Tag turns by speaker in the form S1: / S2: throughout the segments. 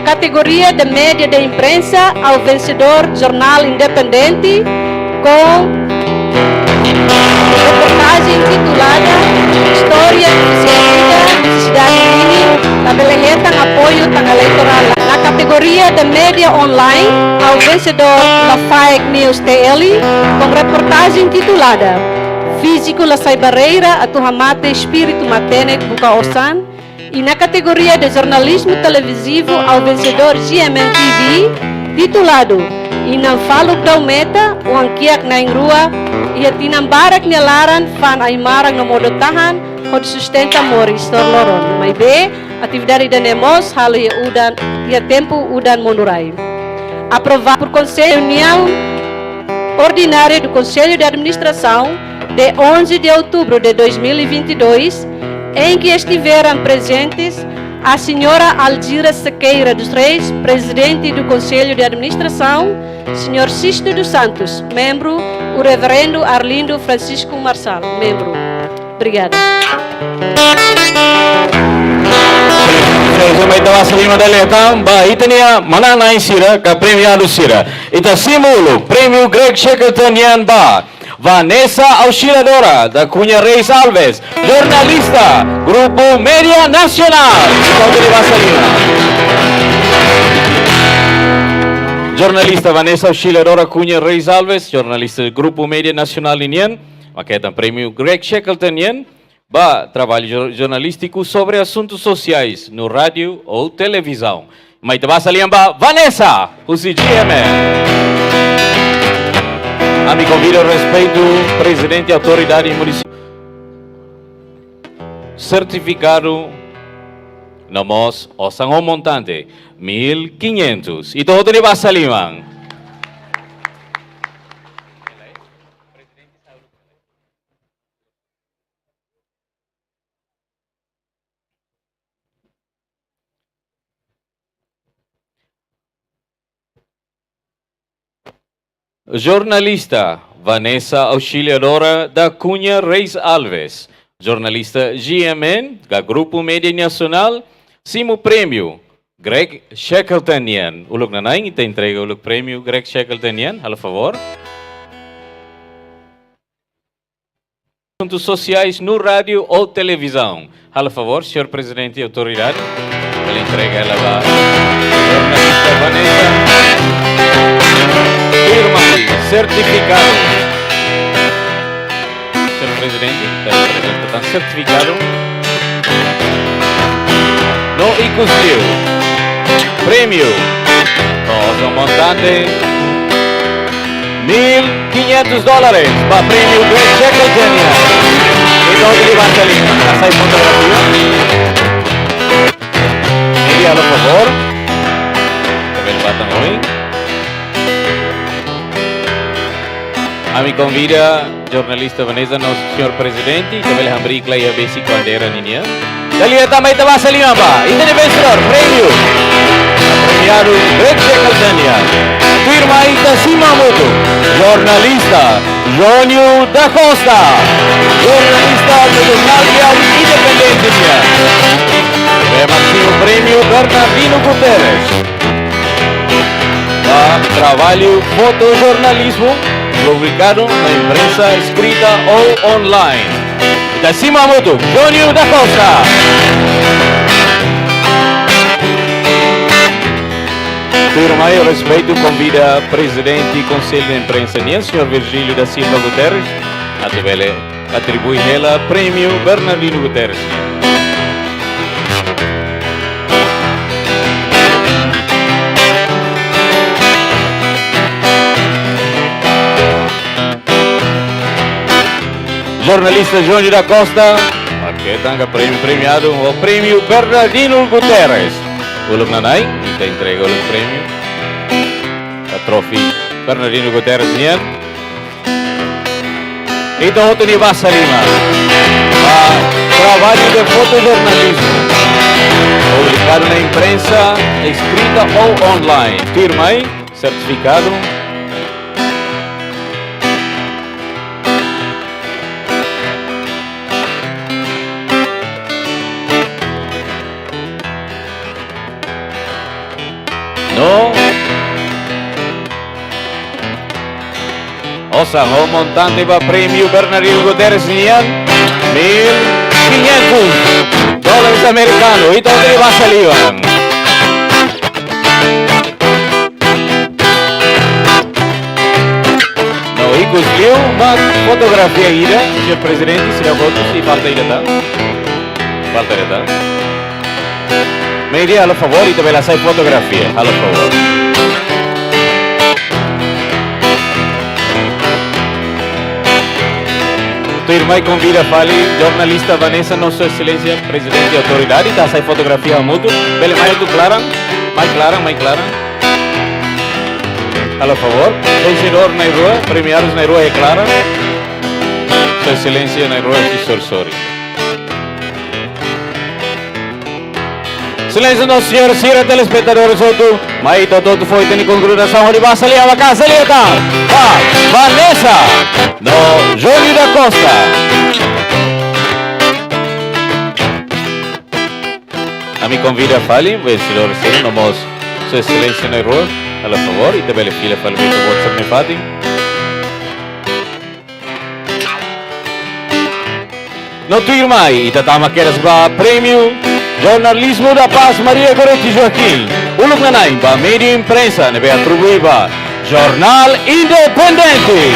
S1: categoria de média de imprensa, ao vencedor Jornal Independente, com reportagem titulada História Eficiente, Necessidade Mini, da Beleheta em apoio à eleitoral. Na categoria de média online, ao vencedor La Fake News TL, com reportagem titulada Físico La Saibarreira, a Tuhamate Espírito Matene Bucaosan. E na categoria de jornalismo televisivo, ao vencedor GMN TV, titulado Inang Faluk Daw Meta, o Ankiak na Ingrua, e a Tinambarak Nialaran, Fan Aymarang na Modotahan, Hod Sustenta Moris Torloron. May be, atividade de Nemos, Halo e Udan, e a Tempo Udan Monurai. Aprovado por Conselho União Ordinária do Conselho de Administração, de 11 de outubro de 2022, em que estiveram presentes a senhora Algira Sequeira dos Reis, presidente do Conselho de Administração, senhor Sisto dos Santos, membro, o reverendo Arlindo Francisco Marçal, membro. Obrigada.
S2: May tawa sa lima daleta, ba ito niya mananayin sira, ka premiado sira. Ito simulo, Prêmio Greg Shackleton yan ba? Vanessa Auxiliadora, da Cunha Reis Alves, jornalista, Grupo Média Nacional. Jornalista Vanessa Auxiliadora Cunha Reis Alves, jornalista do Grupo Média Nacional Indian, maqueta Prêmio Greg Shackleton yan, ba trabalho jornalístico sobre assuntos sociais no rádio ou televisão. Mas tabasa liyan ba Vanessa, o CGM. A me convida ao respeito, presidente da autoridade municipal. Certificado na MOS, o Sangão Montante, 1.500. E todo de Basalimang. Jornalista Vanessa Auxiliadora da Cunha Reis Alves, jornalista GMN, da Grupo Média Nacional, Simo Prêmio Greg Shackletonian. Ulog na naing, ita entrega ulog Prêmio Greg Shackletonian, a favor. Assuntos sociais no rádio ou televisão. A favor, senhor presidente e autoridade. Ela entrega ela a jornalista Vanessa. Firma e certificado. Senhor presidente, está certificado. No inclusive. Prêmio. Nosso montante. $1.500 para Prêmio Greg Shackleton. E não de Barcelona. Essa é a fotografia. Por favor. Também batam hoje. A me convida jornalista Vanessa, nosso senhor presidente, também a abricla e a basic bandeira ninha. Dali também estava a Lima, e tem vencedor, prêmio. Premiado Greg Shackleton. Firma Itacima Moto, jornalista Jônio da Costa, jornalista do Jornal Diário Independente. Máximo Prêmio Bernardino Guterres. Trabalho fotojornalismo publicado na imprensa escrita ou online. Itacima Moto, Jônio da Costa. Firma e respeito convida presidente e conselho de imprensa, senhor Virgílio da Silva Guterres, a atribui ela Prêmio Bernardino Guterres. Jornalista Jônio da Costa, aqui está o prêmio premiado, o Prêmio Bernardino Guterres. O Lugnanai, e te entrega o prêmio, a troféu Bernardino Guterres. E do outro nível a Salima, trabalho de fotojornalismo, publicado na imprensa, escrita ou online. Firma aí, certificado. No. Osa, o montante para prêmio Bernardino Guterres Nian, $1.500 americanos. Ito din ba sa liwan? No, ikos liw, mag-fotografia ida, Sr. Presidente, sila foto si falta ida ta. Falta ida ta. Media, a favor, ito bela sa fotografia, a favor. Tu irmã convida a fali, jornalista Vanessa, Nossa Excelência, Presidente de Autoridade, tá sai fotografia mútuo. Bele mais tu clara, mais clara. A favor, vencedor na rua, premiados na rua é clara. Sua Excelência na rua é Sorsori. Silêncio, nosso senhor, senhora telespectadores, outro. Mas todo foi tendo congregação, onde vai salir a casa, ali está. Vanessa, no Júlio da Costa. A me convida a fali, vencedor sim, nomos Sua Excelência na rua, a favor, e também filha fala muito WhatsApp me fati. No tu irmã, e tatama queres ba prêmio Jornalismo da Paz Maria Goretti Joaquim. Ulog na naim ba media imprensa nebe atribui ba Jornal Independente.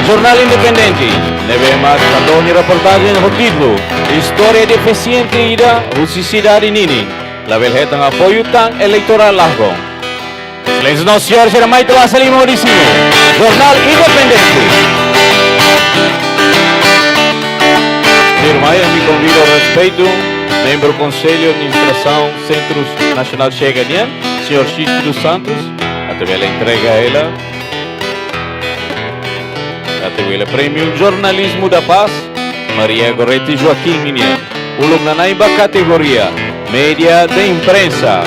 S2: Jornal Independente nebe mas katoni reportagem no título História deficiente ida usicidade nini. Label hetang apoio tang eleitoral largo. Silêncio, não senhor, será mais tela salimoríssimo. Jornal Independente. Irmã, me convido ao respeito, membro do Conselho de Administração Centro Nacional Cheganian, Sr. Xisto dos Santos, até ela entrega a ela, até ela Prêmio Jornalismo da Paz, Maria Goretti Joaquim Minian, ulog na naiba categoria, Média de Imprensa,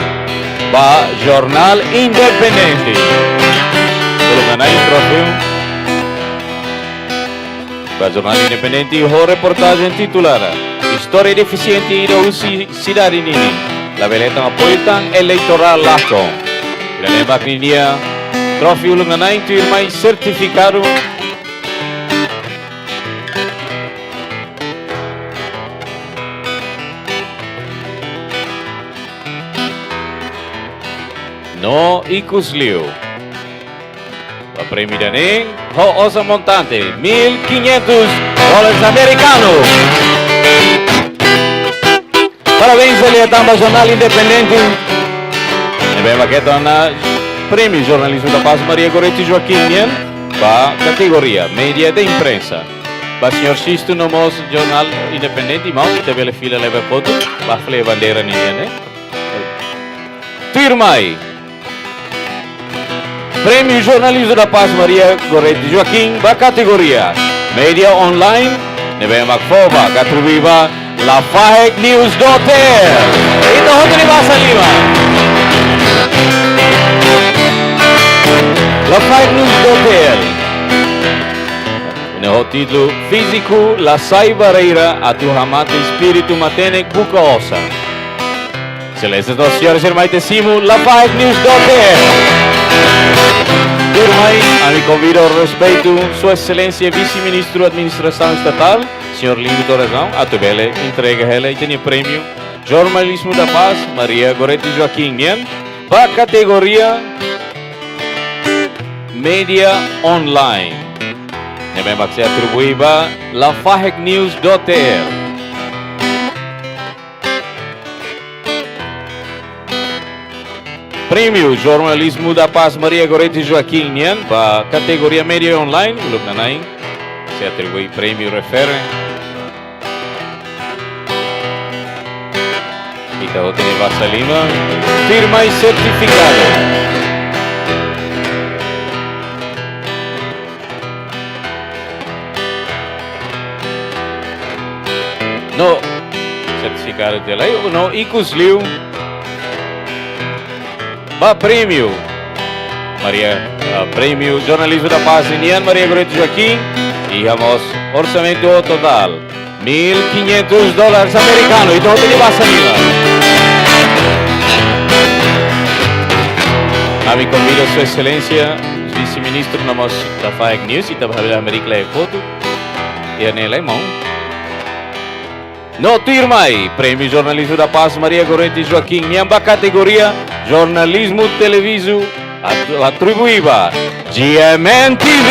S2: ba Jornal Independente, ulog na naiba troféu, para Jornal Independente, a reportagem titulada História deficiente da cidade nini. La veleta apoitan eleitoral laco. Grande bakninia troféu lunganay tu irmay certificado. No ikusliu. A prêmio daning ho osa montante $1.500 americanos. Parabéns ali a Tamba Jornal Independente. E bem maqueta na Prêmio Jornalismo da Paz Maria Goretti Joaquim para categoria Média de Imprensa. Para senhor Xisto no nosso Jornal Independente, irmão, que teve a fila leva foto, para a bandeira ninha, né? Firmai. Prêmio Jornalismo da Paz Maria Goretti Joaquim para categoria Média Online. Nebe Macfoba, Catrubiba, La Fake News do Hotel. Ito ho ni Basa Lima. La Fake News do Hotel. No título Físico, La Sai Barreira, a tu amante espírito matene buca ossa. Excelências dos senhores irmãos, La Fake News do Hotel. Irmãe, a me convido ao respeito, Sua Excelência Vice-Ministro da Administração Estatal, Sr. Lindo Dorazão, a tabela entrega ela e tem o prêmio Jornalismo da Paz, Maria Goretti Joaquim Nian, para a categoria Média Online. Também vai ser atribuída La Fake News do TL. Prêmio Jornalismo da Paz Maria Goretti Joaquim Nian para a categoria Média Online. Lupnanain se atribui prêmio refere. Itaú tem Vassa Lima, firma e certificado. No certificado de lei, no Icusliu. Ba prêmio Maria, prêmio Jornalismo da Paz Nian Maria Goretti Joaquim e vamos orçamento total $1.500 americanos. Ito hoto ni basa nila. Kami convido Sua Excelência, Vice-Ministro da FAEG News, e da América e foto. E a nela, irmão. No Tirmai, Prêmio Jornalismo da Paz, Maria Gorente Joaquim, Nhamba categoria Jornalismo Televiso, atribuída GMN TV.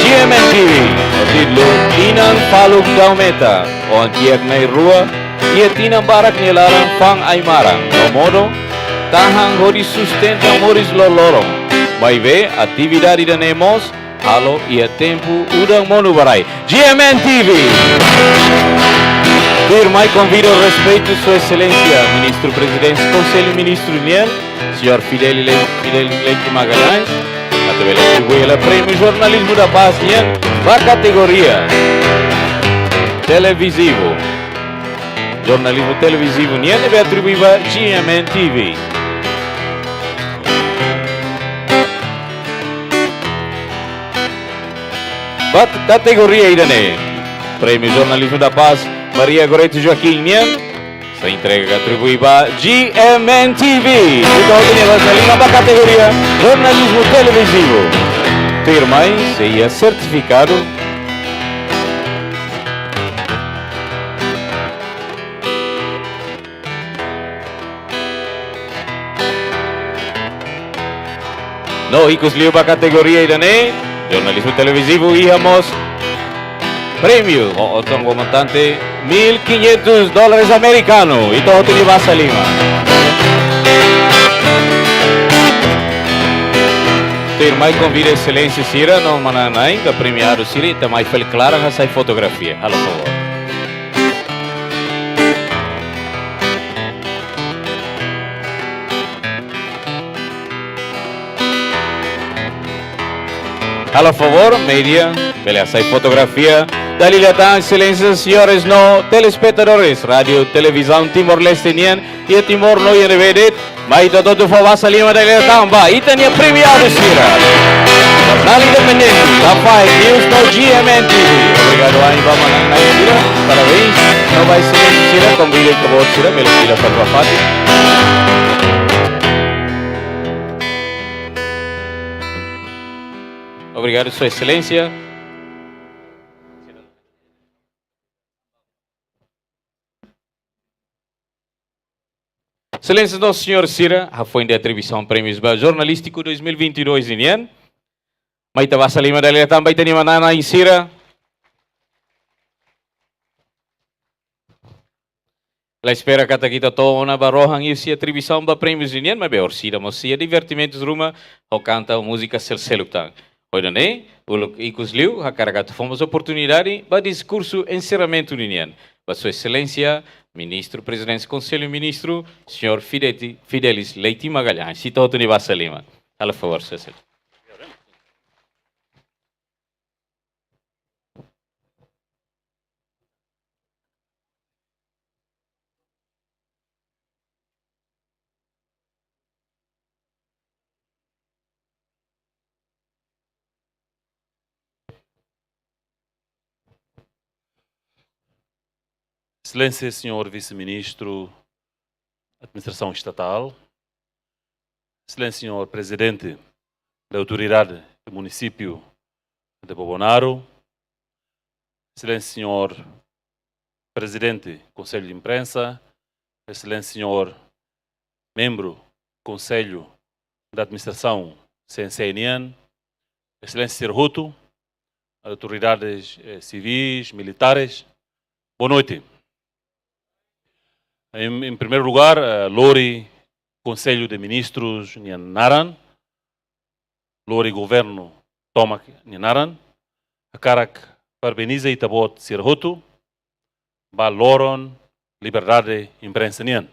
S2: GMN TV, o título Tinan Palug Daumeta, o antiak na rua, e Tinan Barak Nilaran Fang Aymarang, o modo, tahang hori sustenta moris lolorong. Vai ver, atividade da Nemos, halo ia tempo udang monu barai. GMN TV. Firmai convido ao respeito Sua Excelência, Ministro Presidente, Conselho Ministro Niel, Sr. Fidel Leite Magalhães, através atribui o Prêmio Jornalismo da Paz Niel, da categoria televisivo. Jornalismo televisivo Niel deve atribuir a GMN TV. Categoria Irane, Prêmio Jornalismo da Paz, Maria Gorete Joaquim Nian, se entrega atribuída a GMN TV. Então, tem a categoria Jornalismo Televisivo. Firmai seja certificado. No, Icos Liu para a categoria Irane, Jornalismo Televisivo, íamos prêmio, o comandante, $1.500 americanos. E todo de Bassa Lima. Firmai convida a Excelência Sira, no mananai, da premiado Sira, e também foi clara essa fotografia. Alô, por favor. Alô, por favor, media, beleza, fotografia. Dali datang, excelências, senhores, no telespectadores, rádio, televisão, Timor-Leste, Nian, e Timor, no Yerevedet, mas todo for Bassa Lima, dali datang, ba, e tem premiado, Sira. Jornal Independente, da FAEG News, no GMN TV. Obrigado, aí, vamos na Sira, parabéns, no vai ser, Sira, convida que vou, Sira, me lo tira para o Fati. Obrigado, Sua Excelência. Excelência do Senhor Sira, a foi de atribuição prêmios jornalístico 2022 em Nian. Mas estava a lima dali também tem manana em Sira. La espera kata kita to na barohang isi atribuição ba prêmios em Nian, mas bem orsida mosia divertimentos ruma ou canta música selselutang. Hoje né, o Icos Liu, a carregado fomos oportunidade para discurso encerramento união. Para Sua Excelência, Ministro, Presidente, Conselho Ministro, Sr. Fidelis Leite Magalhães. Cita outro de Bassa Lima. Por favor, Sua Excelência.
S3: Excelência, Senhor Vice-Ministro da Administração Estatal, Excelência, Senhor Presidente da Autoridade do Município de Bobonaro, Excelência, Senhor Presidente do Conselho de Imprensa, Excelência, Senhor Membro do Conselho da Administração CNCNN, Excelência, Sr. Ruto, autoridades civis, militares, boa noite. Em primeiro lugar, Lori, Conselho de Ministros Nianaran, Lori, Governo Tomak Nianaran, a Karak Parbeniza e Tabot Sirhutu, Ba Loron, Liberdade Imprensa Nian.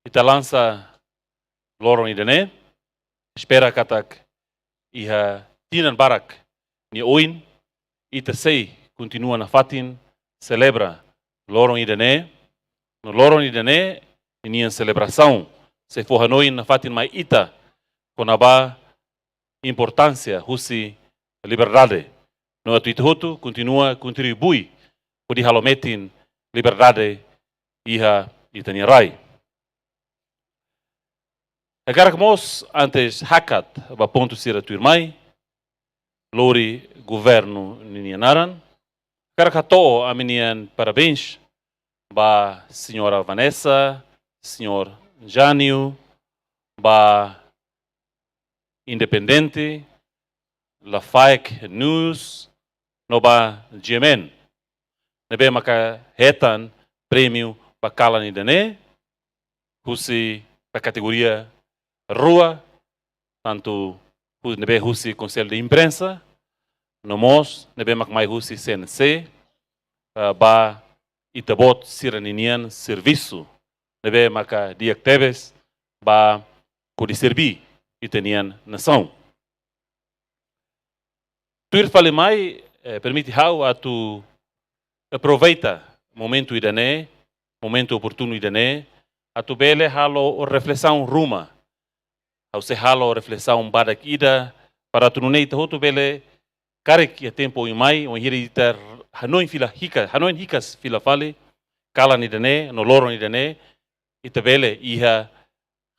S3: Italança Loron Idene, espera Katak Iha Tinan Barak Ni Oin, Itasei continua na Fatin, celebra Loron Idene. No Loron Idene, em celebração, se for Hanoi na Fatin Mai Ita, com a importância, Russi, liberdade. No atu ituhotu continua contribui para halometin liberdade iha itaniarai. Agora que nós antes hakat ba ponto sira tuirmai, lori governo ninianaran, agora que to aminian parabéns ba senhora Vanessa, senhor Jânio, ba Independente, la Fake News, no ba GMN. Nebe maka hetan prêmio ba Kalani Dane, husi ba categoria rua, tanto nebe husi Conselho de Imprensa, no mos, nebe mak mai husi CNC, ba itabot siraninian serviço, nebe maka diak tebes, ba kodi serbi itanian nação. Tuir fale mai, permite hau atu aproveita momento idane, momento oportuno idane, atu bele halo reflexão ruma, ao se halo reflexão badak ida, para tu nunei tahotu bele karek ia tempo imai, on hiri iter hanoin fila hika, hanoin hikas fila fale, kala idane, no loro idane, ita bele iha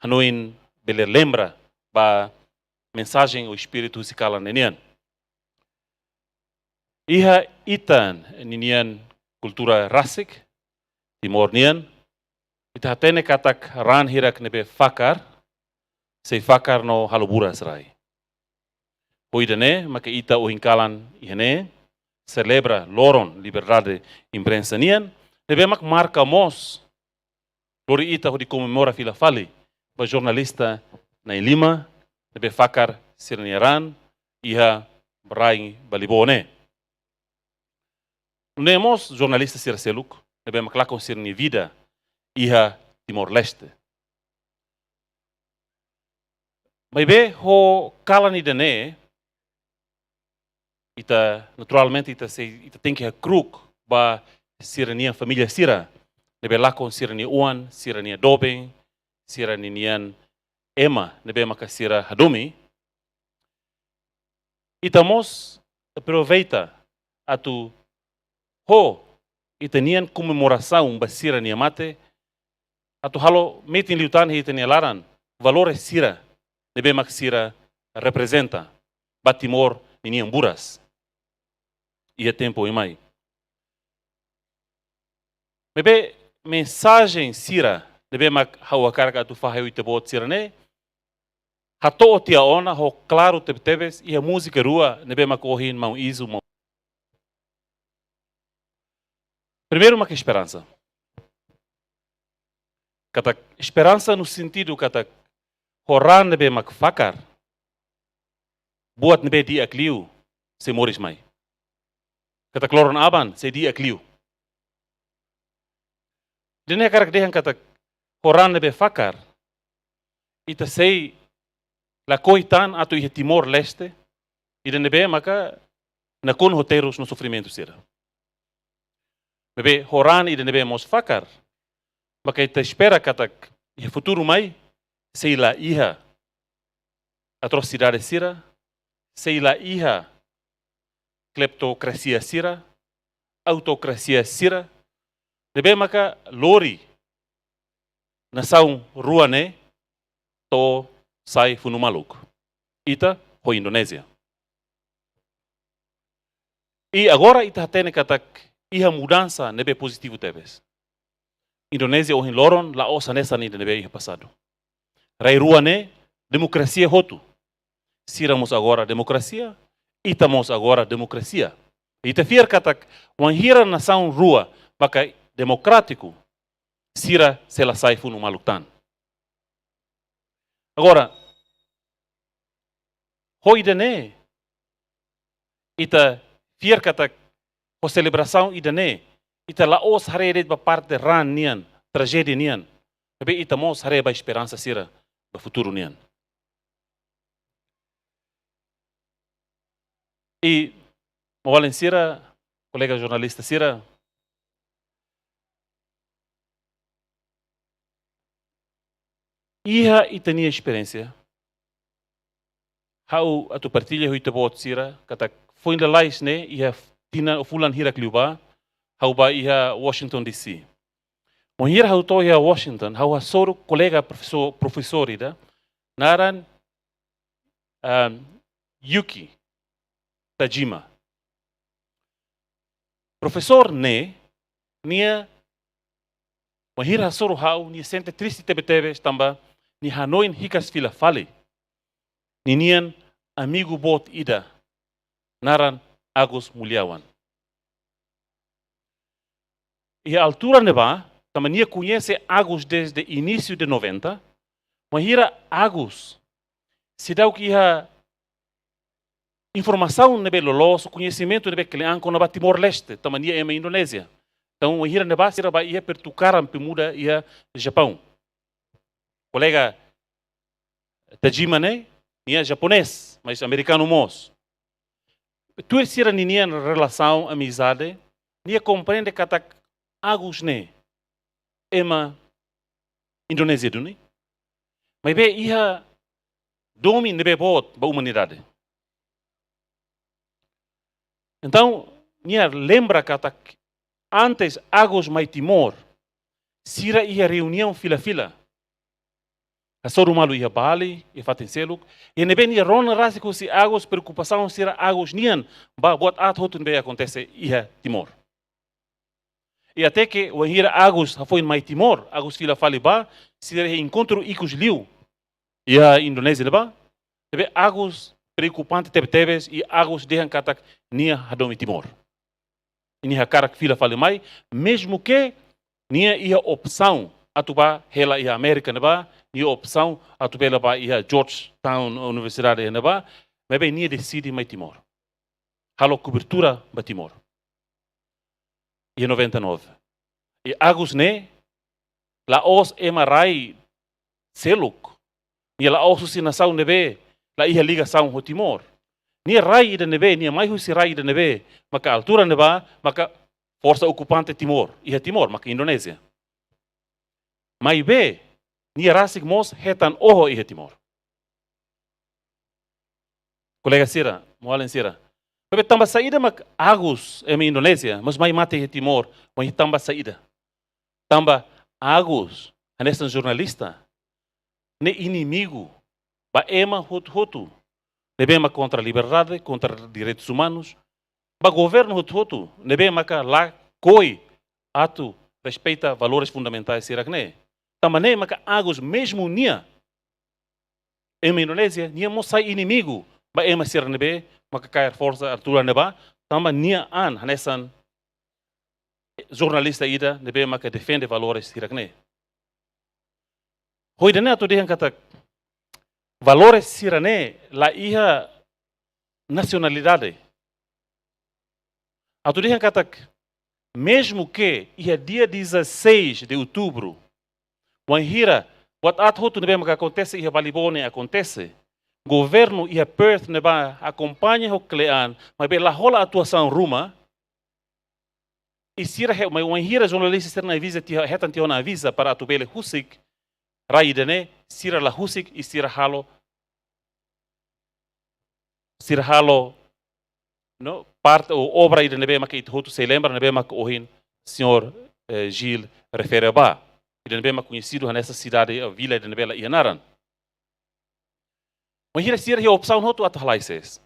S3: hanoin bele lembra ba mensagem o espírito se kala nenian. Iha itan ninian kultura rasik, timor nian, ita hatene katak ran hirak nebe fakar, se fakar no halubura serai. Hoidane, maka ita o hinkalan ihane, celebra loron liberdade imprensa nian, nebe mak marca mos, lori ita ho di comemora fila fali, ba jornalista na Lima, nebe fakar sirniaran, iha berai balibone. Nemos jornalista sira seluk, nebe mak lakon sirni vida, iha Timor-Leste. Mas ho kalani dane, ita naturalmente ita tem que kruk ba sirania família sira, nebe lakon sirani uan, sirania dobeng, siranian ema, nebe maka sira hadomi. Ita mos aproveita atu ho ita nian comemoração ba sirania mate, atu halo metin liutan he itania laran, valores sira, nebe mak sira representa ba Timor ninian buras. E é tempo imai. Nebe mensagem sira, nebe mak hawa karga atu faheu itebot sira ne, hato o tia ona ho claro tebes e a música rua nebe mak ohin mau isu mau. Primeiro mak esperança. Kata esperança no sentido kata horan nebe mak fakar, buat nebe di akliu se moris mai. Kata kloron aban se di akliu. Dene karak dehan kata horan nebe fakar, ita sei la coitan atu ihe Timor-Leste, ida nebe maka nakon hoteros no sofrimento sira. Nebe horan ida nebe mos fakar, maka ita espera kata ihe futuro mai, sei la iha atrocidade sira, sei la iha kleptocracia sira, autocracia sira, nebe maka lori nação rua ne to sai funu maluco. Ita ho Indonésia. E agora ita tene katak iha mudança nebe positivo tebes. Indonésia ohin loron la osa nessa ni nebe iha passado. Rai rua ne democracia hotu. Siramos agora democracia, itamos agora democracia. Ita fier katak wan hira nação rua maka democrático sira sela sai funu maluctan. Agora, hoidane, ita fier kata ho celebração idane, ita laos harede ba parte ran nian, tragédia nian, tapi ita mos harede ba esperança sira ba futuro nian. E mawalen sira, colega jornalista sira, iha ita nia experiência, hau atu partilha hui te bot sira, kata foi na lais ne, iha tina o fulan hira kliuba, hau ba iha Washington DC. Mo hira hau to iha Washington, hau ha soru kolega professor ida, naran Yuki Tajima. Professor ne, nia, mo hira soru hau, nia sente tristi tebe tamba, ni Hanoin hikas fila fale. Ninian amigo bot ida, naran Agus Mulyawan. E a altura neba, também nia conhece Agus desde início de 90, mas hira Agus, se dá o que ia informação nebe loloso, conhecimento nebe kleanko na Timor-Leste, também nia ema Indonésia. Então hira neba sira ba ia pertukaram pemuda ia Japão. Colega Tajima ne, nia japonês, mas americano mos. Tu sira nia relação amizade, nia compreende que Agus ne ema Indonésia duni. Mas be ia domi nebe bot ba humanidade. Então, nia lembra que antes Agus mai Timor, sira ia reunião fila-fila. A soru malu ia Bali, ia fatin seluk, e nebe nia rona rasi ko si Agus preocupação sira Agus nian ba buat hotun be acontece ia Timor. E até que o hira Agus foi mai Timor, Agus fila fali ba, sira encontro ikus liu, ia Indonésia ba, nebe Agus preocupante tebes e Agus dehan katak nia hadomi Timor. E nia karak fila fali mai, mesmo que nia ia opção atuba hela ia América neba, nia opção atubela ba ia Georgetown Universidade neba, mas nia decide mai Timor. Halo cobertura ba Timor. E 99. E Agus ne, la os emarai seluk, nia la os sinação nebe, la iha ligação ho Timor. Nia rai ida nebe, nia mai husi rai ida nebe, maka altura neba, maka força ocupante Timor, iha Timor, maka Indonésia. Mai be, nia rasik mos hetan oho iha Timor. Colega Sira, moalen Sira. Porque tamba saída mak Agus em Indonésia, mas mai mate iha Timor, mas tamba saída. Tamba Agus, anesta jornalista, ne inimigo, ba ema hutu, nebema contra a liberdade, contra direitos humanos, ba governo hutu, nebema ka lá coi atu respeita valores fundamentais sirakne. Também maka Agus mesmo nia em Indonésia, nia mo sai inimigo, ba ema sirnebe, maka cair força altura neba, tamba nia an hanesan jornalista ida, nebema ka defende valores sirakne. Hoi dene atu dehan kata valores sirane la iha nacionalidade. Atu dehan kata mesmo que ia dia 16 de outubro, o hira, what at hotu nebema que acontece ia Balibone acontece, governo ia Perth neba acompanha o clean, mas be la rola atuação ruma. E sira mas o hira jornalista ser na avisa tia hetan tia na avisa para atubele husik raidene sira la husik e sira halo no parte ou obra ida nebe mak it hotu se lembra nebe mak ohin senhor Gil refere ba ida nebe mak conhecido nessa cidade a vila ida nebe la Ianaran. Mas hira sira he opção hotu atalaises.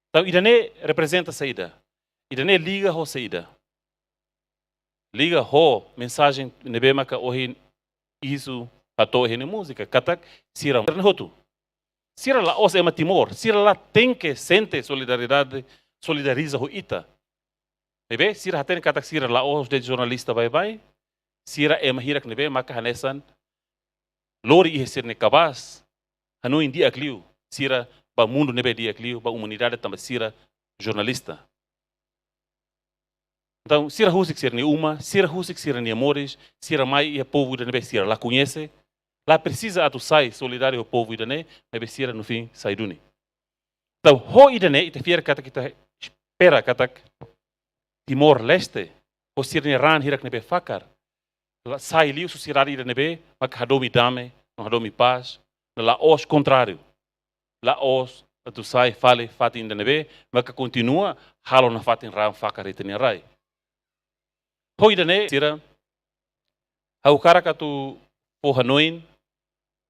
S3: Então ida ne representa saída. Ida ne liga ho saída. Liga ho mensagem nebe mak ohin isso ato hene música katak sira hotu. Sira la os ema Timor, sira la tem que sente solidariedade, solidariza ho ita. Bebe, sira haten katak sira la os de jornalista bye, sira ema hirak nebe maka hanesan lori ihe sirne kabas, hanu indi akliu, sira ba mundo nebe di akliu, ba humanidade tamba sira jornalista. Então, sira husik sira ni uma, sira husik sira ni amores, sira mai e povo de nebe sira la conhece. Lá precisa atu sai solidário ao povo idane, mas sira no fim sai duni. Então, ho idane ite fiera kata kita espera kata Timor Leste, o sira ni ran hirak nebe fakar. Sai liu sociedade idane be, mak hadomi dame, no hadomi paz, no la os contrário. lá os tu sai fale fatin da nebe maka continua halo na fatin ram fakarita ni rai hoi da ne sira hau cara que tu porranoin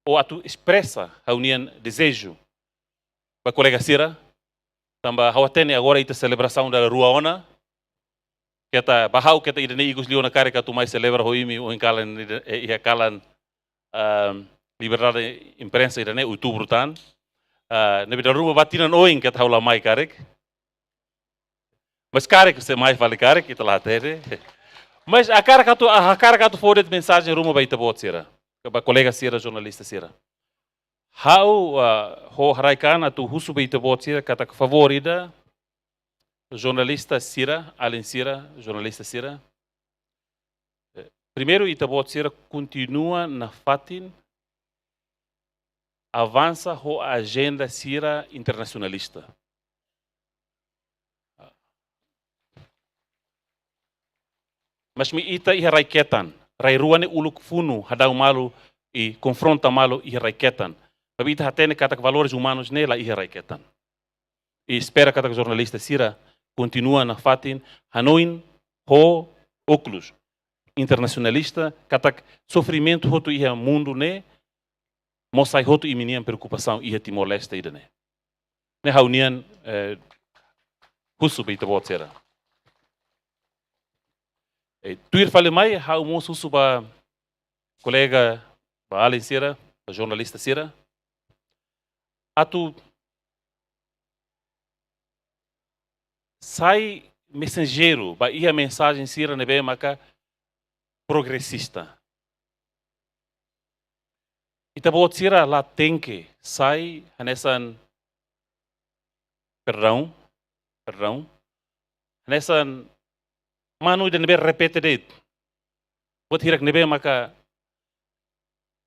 S3: ou a tu expressa a união desejo para colega sira tamba hau atene agora ita celebração da rua ona que ta bahau que ta ida ne igos liona cara que tu mais celebra hoimi ou encalan ia calan liberdade de imprensa ida ne outubro tan nebe da rua batinan oin que ta hau la mai karek mas karek se mais vale karek ita lá tere mas a cara que tu for de mensagem rumo vai te bot sira ba colega sira jornalista sira how ho haraikana tu husu vai te bot sira kata favorida jornalista sira além sira jornalista sira primeiro ita bot sira continua na fatin avança ho agenda sira internacionalista. Mas mi ita iha raiketan, rai ruane uluk funu hadau malu e confronta malu iha raiketan. Tapi ita hatene katak valores humanos nela iha raiketan. E espera katak jornalista sira continua na fatin hanoin ho óculos internacionalista katak sofrimento hotu iha mundo ne mosai hotu iminian preocupação iha Timor-Leste ida ne. Ne haunian husu beita bot sira. Tuir fale mai, hau moço suba colega ba Allen Sira, ba jornalista Sira. Atu sai mensageiro, ba ia mensagem Sira nebe maka progressista. Ita bot Sira lá tem que sai hanesan perdão, hanesan manu de nebe repete det. Bot hirak nebe maka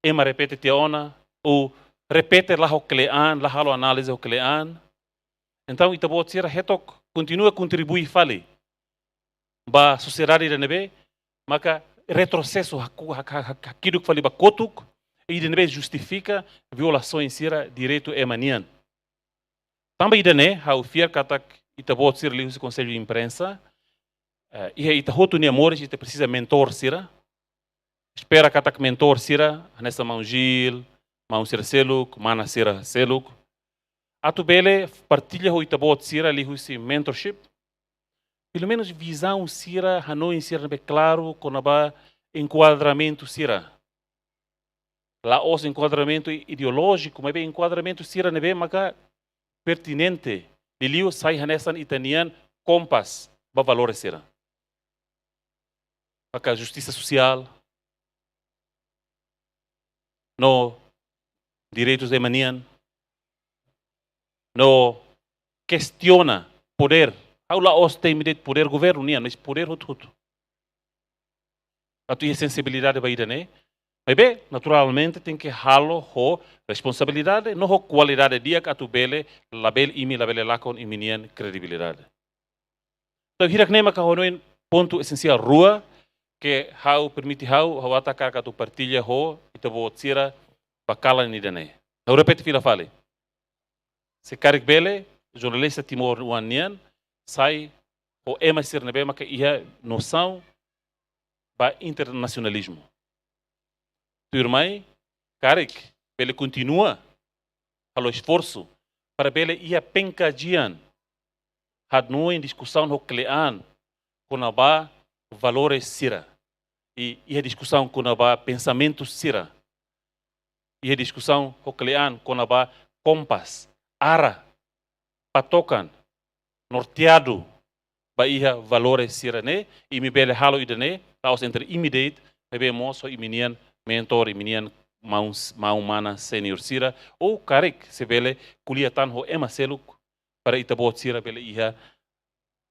S3: ema repete te ona ou repete lá o klean, lá halo análise o klean. Então ita bot sira hetok continua contribuir fale ba sociedade de nebe maka retrocesso hakiduk fale ba kotuk e de nebe justifica violações sira direito emanian. Também de ne hau fier katak ita bot sira li conselho de imprensa. Ia ita hotu ni amores ita precisa mentor sira. Espera katak mentor sira nessa mão Gil, mão sira Seluk, mana sira Seluk. Atu bele partilha ho ita bot sira li husi mentorship. Pelo menos visão sira hanoi sira be claro konaba enquadramento sira. Lá os enquadramento ideológico, mas bem enquadramento sira nebe maka pertinente. Liliu sai hanesan itanian kompas ba valores sira. Maka justiça social, no direitos de manian, no questiona poder. Aula os tem de poder governo nian, mas poder tudo. A tua sensibilidade vai ir né? Mas bem, naturalmente tem que halo ho responsabilidade, no ho qualidade dia que a tu bele, label imi label lá com iminian credibilidade. Então hirak nema ka honoin ponto essencial rua que hau permite hau atacar que tu partilha ho ita bot sira bakala ni dane. Eu repete fila fale. Se karik bele jornalista Timor Wanian sai o ema sir nebe maka ia noção ba internacionalismo. Tu irmãe karik bele continua ao esforço para bele ia pencadian had no em discussão ho klean konaba valores sira e a discussão com a pensamento sira e a discussão hoklean com a kompas ara patokan norteado ba ia valores sira ne e me bele halo idane taos entre immediate bebe moço iminian mentor iminian mau mana senior sira ou karek se bele kuliatan ho ema seluk para itabot sira bele ia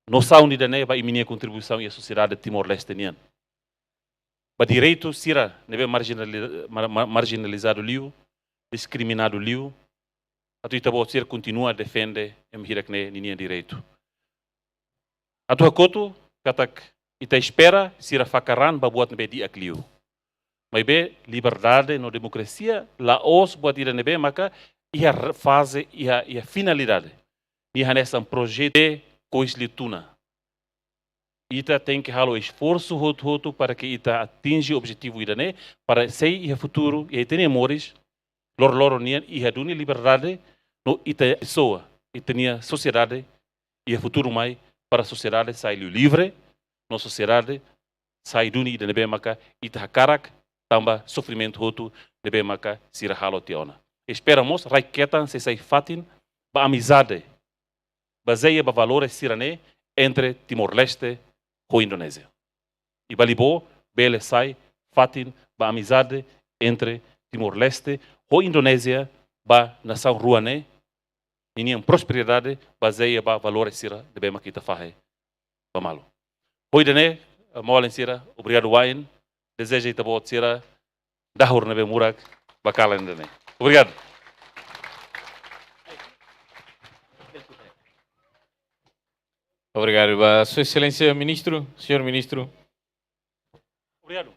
S3: noção de dane vai minha contribuição e a sociedade Timor-Leste nian. Ba direito sira nebe marginalizado liu, discriminado liu. Atu itabo sira continua a defender em hirak ne nian direito. Atu hakotu katak ita espera sira fakaran ba buat nebe diak liu. Mas be liberdade no democracia la os buat ira nebe maka fase e a finalidade. E nessa projeto de coislituna. Ita tem que haver esforço roto para que ita atinja o objetivo ida né, para sei e futuro e tem amores, lor nian e duni liberdade no ita pessoa, e tinha sociedade e futuro mai para a sociedade sai livre, no sociedade sai duni ida nebe maka ita karak tamba sofrimento roto nebe maka sira halo tiona. Esperamos raiketan se sai fatin ba amizade, baseia ba valores sirane entre Timor-Leste e Indonésia. E balibo bele sai fatin ba amizade entre Timor-Leste e Indonésia ba nação ruane e prosperidade baseia ba valores sira de bema kita fahe ba malo. Hoi dene molen sira obrigado wain deseja ita bot sira dahur nebe murak bakalan dene. Obrigado.
S2: Obrigado, Sua Excelência Ministro, Senhor Ministro.
S3: Obrigado.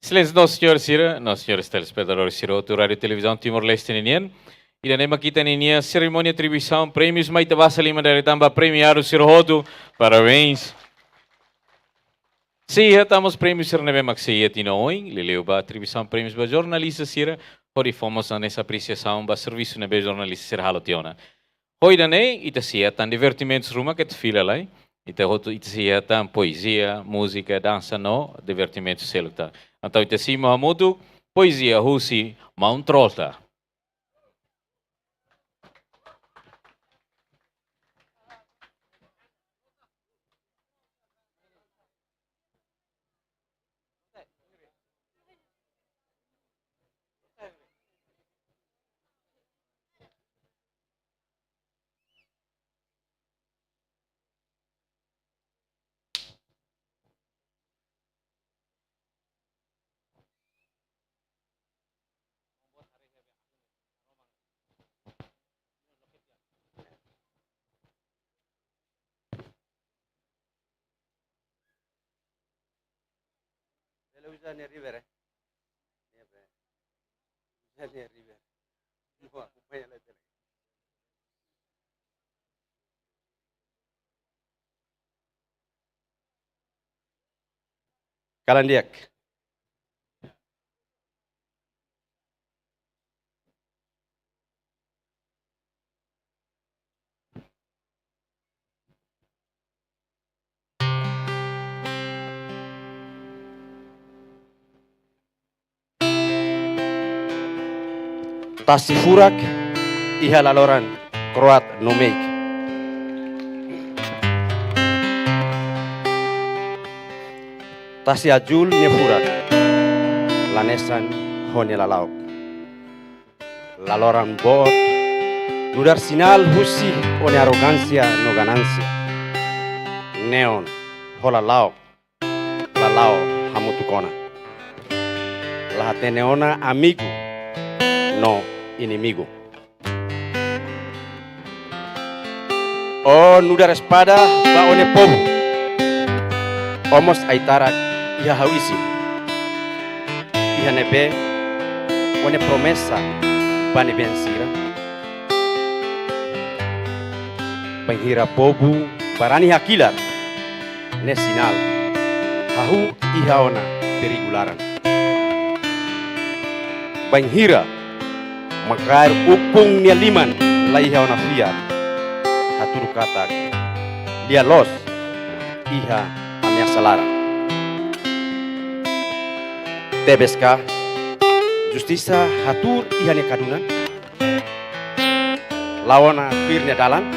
S2: Excelência, nosso senhor Sira, nossos senhores telespectadores Sira, do Rádio Televisão Timor-Leste Ninian. E daí kita Ninian, cerimônia de atribuição, prêmios, Maita Bassa Lima dari Tamba, premiado Sira Rodo, parabéns. Sim, estamos prêmios Sira Nebe Maxia Tinoin, leleu ba atribuição prêmios ba jornalista Sira, hori fomos nessa apreciação ba serviço Nebe jornalista Sira Halo Tiona. Hoi dane, ita siatan divertimentos rumah que te fila lá, ita siatan poesia, música, dança no, divertimentos seleta. Então ita si Mahamudu, poesia husi Mount Trolta.
S4: Usane river. Usane river. Kalandiak. Tasifurak iha laloran Kroat nomeik. Tasiajul nefurak lanesan hone lalauk. Laloran bot nudar sinal husi one arogancia no ganancia. Neon hola lauk lalao hamutukona. Lahate neona amigo no inimigo. Oh nudar espada ba one povo. Omos aitarak iha hawisi. Iha nebe one promesa bani bensira. Banhira povo barani hakilar. Nesinal hahu iha ona perigularan. Banhira makair upung nia liman laiha ona fiat hatur katak dia los iha amia salara tebeska justisa hatur iha nia kadunan lawana pirnya dalan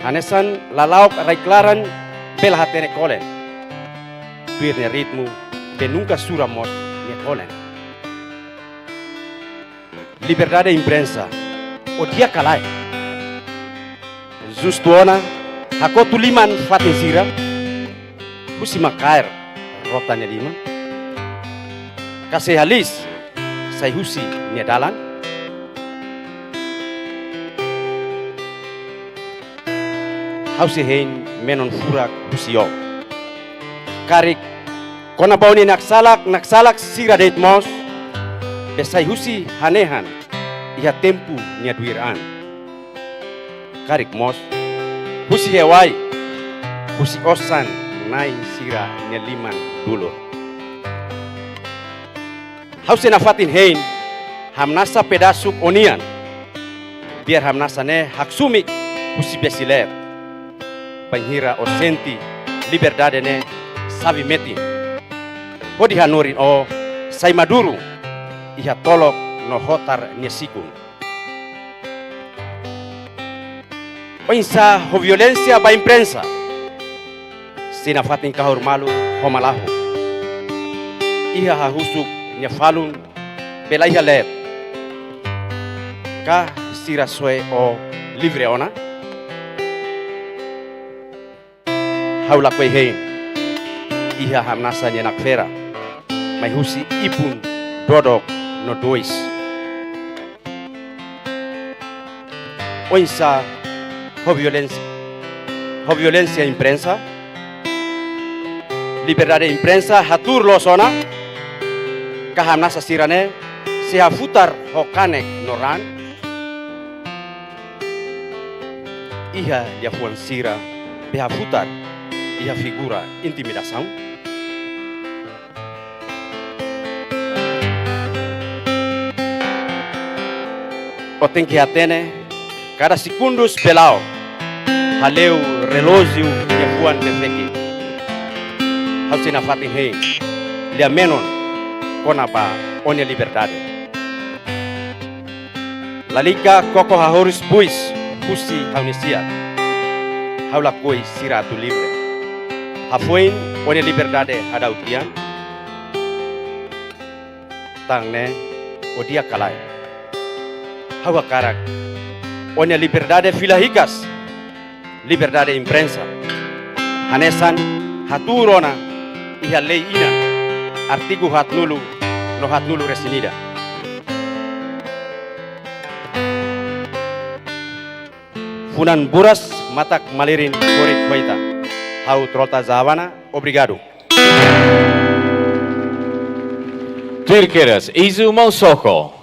S4: hanesan lalauk raiklaran bel hatene kolen pirnya ritmu benungka suramot nia kolen. Liberdade de imprensa, o dia calai. Justo ona, hakotu liman fatin sira, husi makair rotanya lima. Kasih halis, sai husi niedalan. Hausi hein menon furak husio. Karik, kona bauni nak salak sira deit mos. besai husi hanehan iha tempu nia duiraan. Karik mos husi hewai husi osan nai sira nia liman dulur. Hause nafatin hein hamnasa pedasuk onian biar hamnasa ne haksumik husi besiler panghira osenti liberdade ne savi meti hodi hanurin o sai maduru iha tolok no hotar niesikun. Oinsa ho violencia ba imprensa sina fatin kahur malu homalahu iha hahusuk nya falun bela iha ler ka sira soe o livre ona haula kwe hein iha hamnasa nya nakfera mai husi ipun dodok no dois. Oinsa ho violencia imprensa liberdade imprensa hatur losona kahamnasa sirane seha futar hokanek noran iha liafuan sira beha futar iha figura intimidação. O tem que atene cada secundus belau haleu relógio liafuan defeki hausina fatin hei lia menon konapa onia liberdade. La liga koko hahoris buis husi haunisia haula koi sira tu libre hafuin onia liberdade hadautian tangne odia kalai hawa karak onia liberdade filahikas liberdade imprensa hanesan haturona iha lei ina artigo hatnulu no hatnulu resinida. Funan buras matak malirin korik koita hau trota zavana obrigado.
S2: Turkeras, Izu Monsoko.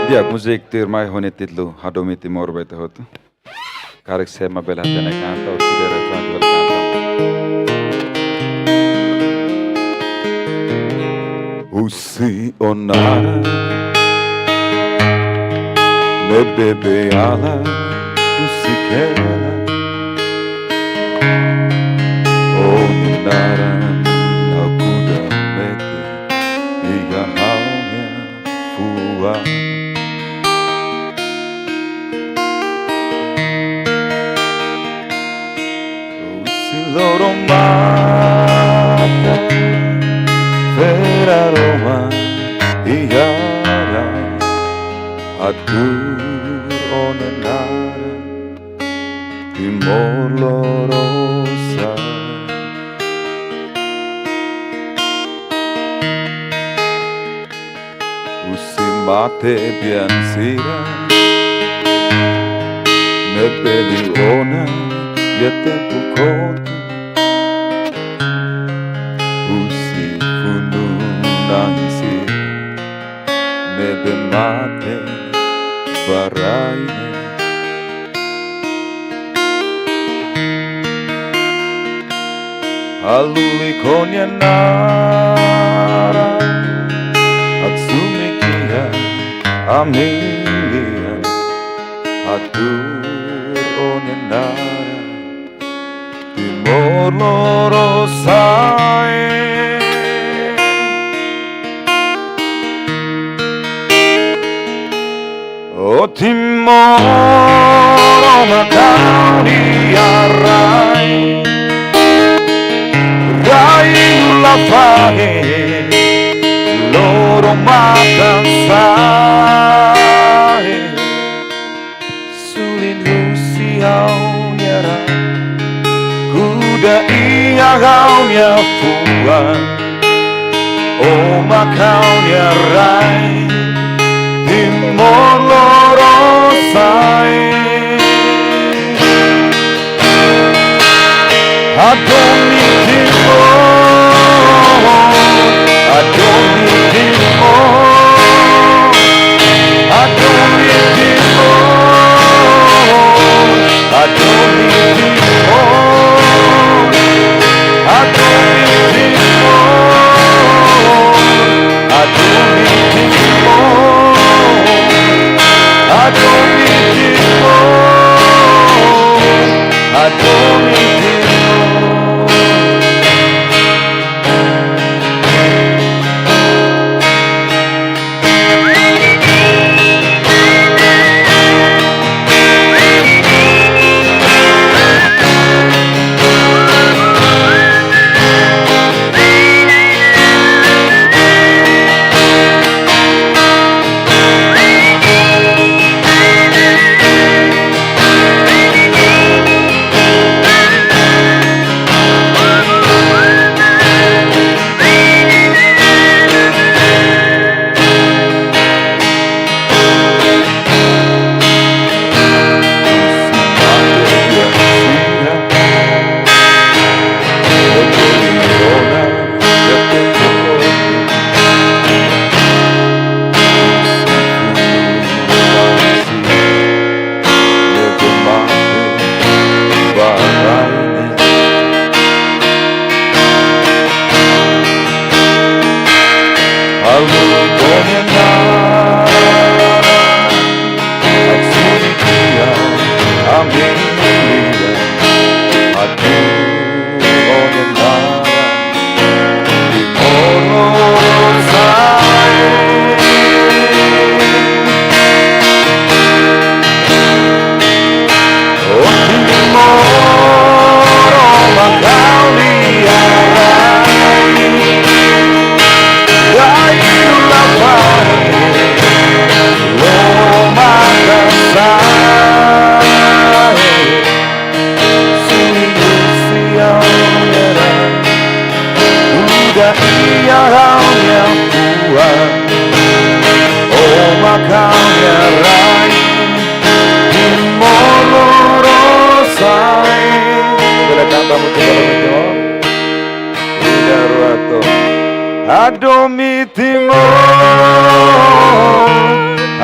S5: Dia muzik tirmai honetitlu hadomiti morbete hotu. Karik sema belatene canta o sidere frantuel canta. Usi onara me bebe ala usi kela onara nakuda mete iga haunya fua. Loro mata vera Roma iara atur onenara timor lorosa usimate biansira me peliona ya tempo corto usi fununansi nebe mate baraine aluli konya nara atsumi kia amelia atur onenara timor lorosae o timor makau diarai rai la fahe loro matan sae sulin lusiau nyara kuda ia gaunya fuan o makau rai timor lorosae adomi timor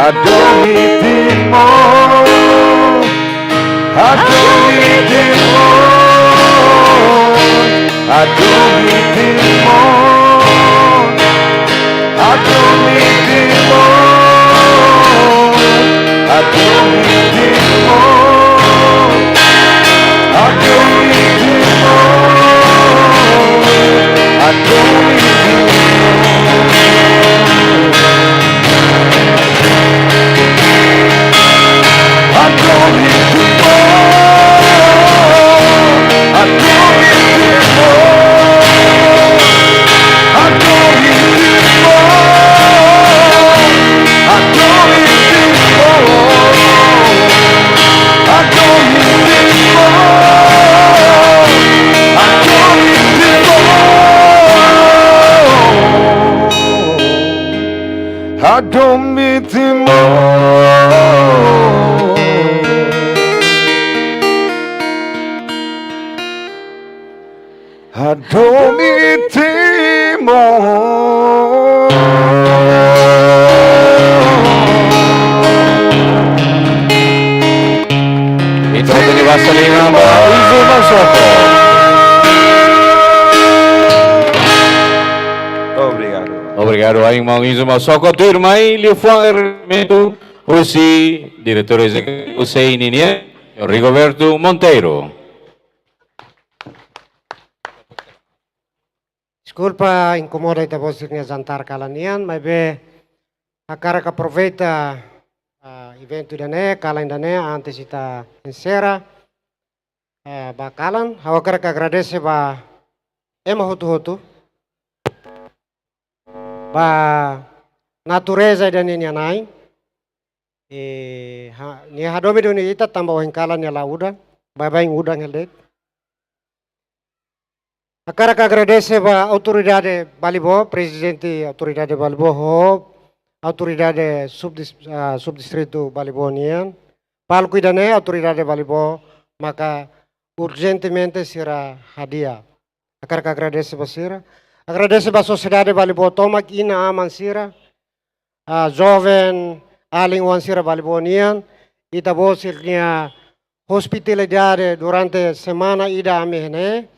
S5: Adomi Timor, Adomi Timor, Adomi Timor, Adomi Timor, Adomi Timor, Adomi Timor, Adomi Adomi Timor, Adomi Timor.
S2: Então ele vai salinhar Izuma Soko.
S5: Obrigado.
S2: Obrigado a irmão Izuma Soko. Tu irmão, lhe foi argumento o diretor executivo o Ninia, Rigoberto Monteiro.
S6: Desculpa, incomoda ita voz ni jantar kalanian, mas be a cara que aproveita evento dane, kalan dane antes ita encerra ba kalan, hawa cara que agradece ba ema hotu ba natureza dane ni anai ni hadomi doni ita tambah kalan ya lauda, ba baing udang heldek. Akara que agradece a autoridade Balibo, presidente autoridade Balibo, autoridade subdistrito Balibonian, palco idane autoridade Balibo, maka urgentemente será hadia. Akara que agradece basira, agradece a sociedade Balibo, tomak ina aman sira, jovem aling wan sira Balibonian, itabo sirnya hospitalidade durante semana ida amehne.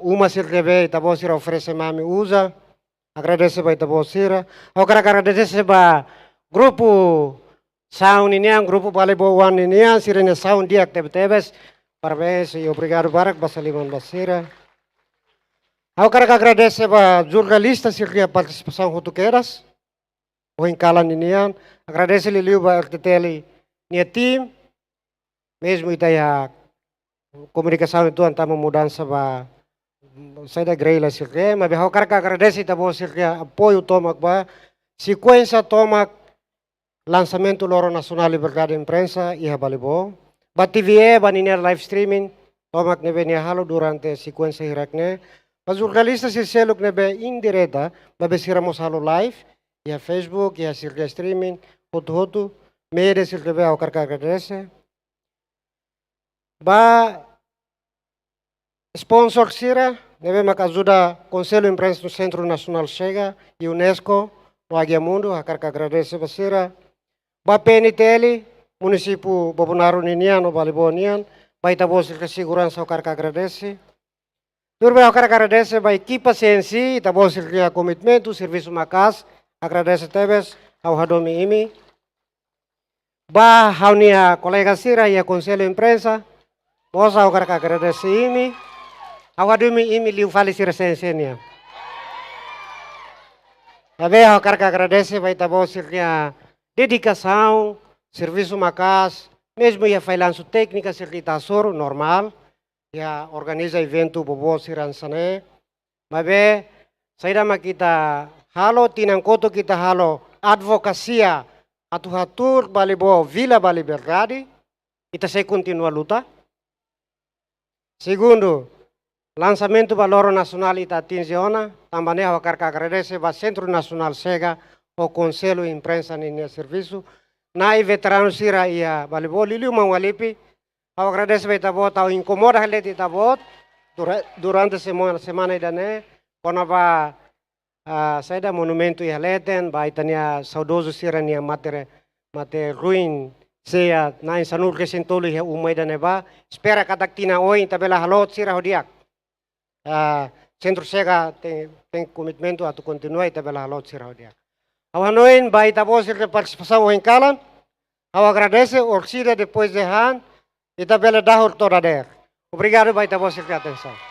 S6: Uma sirkebe itabo sira oferece mami usa, agradece ba itabo sira. Agora agradece ba grupo sound ini, grupo Balibo One ini, sirene sound dia actividades. Parabéns e obrigado barak basaliman basira. Agora agradece ba jornalista sirke participação rotuqueiras. O encalan ini, agradece liliu ba RTTL nia team, mesmo itaya comunicação itu antara mudança ba saya da greila sirke, mas eu quero agradecer também sirke apoio tomak ba, sequência tomak lançamento loro nacional liberdade imprensa iha Balibo, ba TVE ba niner live streaming tomak nebe nia halo durante sequência hirakne, ba jornalista sirseluk nebe indireta, ba besiramos halo live, iha Facebook, iha sirke streaming, hotu media sirke be eu quero agradecer, ba sponsor sira, neve makazuda Conselho Imprensa do Centro Nacional Chega e UNESCO, no Aguiamundo, a carca agradece basira. Ba PNTL, município Bobonaro Ninian, no Balibonian, ba itabos de segurança, a carca agradece. Turbe a carca agradece ba equipa CNC, itabos de comitimento, serviço macas, agradece tebes ao Hadomi Imi. Ba haunia colega sira e a Conselho Imprensa, moça a carca agradece Imi. Awadumi imi liu fali sira sensenia. Abe a carga agradece vai tabo sirnya dedicação, serviço macas, mesmo ia failanço técnica sirita soro normal, ia organiza evento bobo siransane. Mabe saída makita halo tinangkoto kita halo advocacia atuhatur Balibo Vila Baliberdade, ita se continua luta. Segundo, lançamento do Loro Nacional ita tinziona, também a carga agradece ao Centro Nacional Chega, o Conselho de Imprensa nesse serviço, na veterano sira ia Balibo Liliu Mawalipi, ao agradece vai tabot, ao incomoda ele tabot durante semana idane, quando vai Saya da monumento ia leten, baitania saudoso sirania mate ruin sea nain sanur kesentolo ia umay da neba. Espera katak tina oi tabela halot sira hodiak. Centro Sega tem commitmento a tu continuar tabela halot sira hodiak. Awanoin baita bosir de participação em Kalan. Eu agradeço o Orsida depois de Han e tabela da toda der. Obrigado baita bosir de atenção.